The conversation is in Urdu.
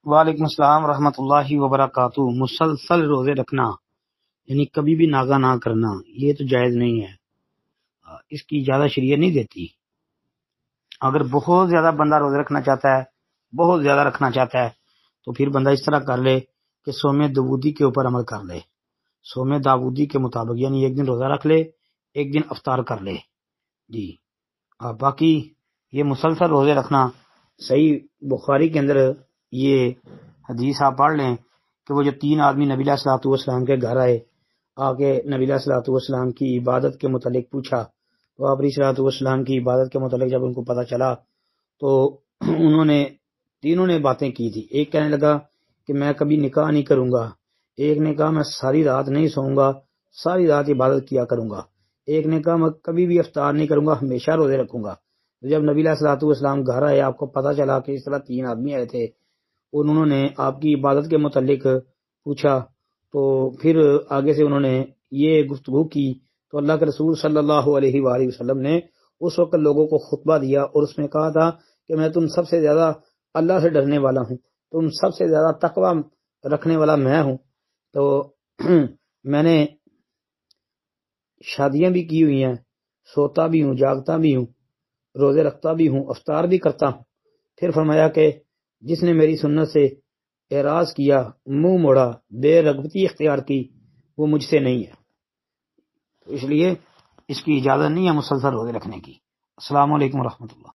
وعلیکم السلام ورحمۃ اللہ وبرکاتہ۔ مسلسل روزے رکھنا یعنی کبھی بھی ناغہ نہ کرنا، یہ تو جائز نہیں ہے، اس کی اجازت شریعت نہیں دیتی۔ اگر بہت زیادہ بندہ روزے رکھنا چاہتا ہے، بہت زیادہ رکھنا چاہتا ہے، تو پھر بندہ اس طرح کر لے کہ صوم داودی کے اوپر عمل کر لے، صوم داودی کے مطابق، یعنی ایک دن روزہ رکھ لے، ایک دن افطار کر لے جی۔ باقی یہ مسلسل روزے رکھنا صحیح بخاری کے اندر یہ حدیث آپ پڑھ لیں کہ وہ جو 3 آدمی نبی علیہ الصلوۃ والسلام کے گھر آئے، آ کے نبی علیہ الصلوۃ والسلام کی عبادت کے متعلق پوچھا، تو آپ علیہ الصلوۃ والسلام کی عبادت کے متعلق جب ان کو پتہ چلا تو تینوں نے باتیں کی تھی۔ ایک کہنے لگا کہ میں کبھی نکاح نہیں کروں گا، ایک نے کہا میں ساری رات نہیں سوؤں گا، ساری رات عبادت کیا کروں گا، ایک نے کہا میں کبھی بھی افطار نہیں کروں گا، ہمیشہ روزے رکھوں گا۔ جب نبی علیہ الصلوۃ والسلام گھر آئے، آپ کو پتہ چلا کہ اس طرح 3 آدمی آئے تھے، انہوں نے آپ کی عبادت کے متعلق پوچھا، تو پھر آگے سے انہوں نے یہ گفتگو کی، تو اللہ کے رسول صلی اللہ علیہ وآلہ وسلم نے اس وقت لوگوں کو خطبہ دیا اور اس میں کہا تھا کہ میں تم سب سے زیادہ اللہ سے ڈرنے والا ہوں، تم سب سے زیادہ تقوی رکھنے والا میں ہوں۔ تو میں نے شادیاں بھی کی ہوئی ہیں، سوتا بھی ہوں، جاگتا بھی ہوں، روزے رکھتا بھی ہوں، افطار بھی کرتا ہوں۔ پھر فرمایا کہ جس نے میری سنت سے اعراض کیا، منہ موڑا، بے رغبتی اختیار کی، وہ مجھ سے نہیں ہے۔ تو اس لیے اس کی اجازت نہیں ہے مسلسل روزے رکھنے کی۔ السلام علیکم ورحمۃ اللہ۔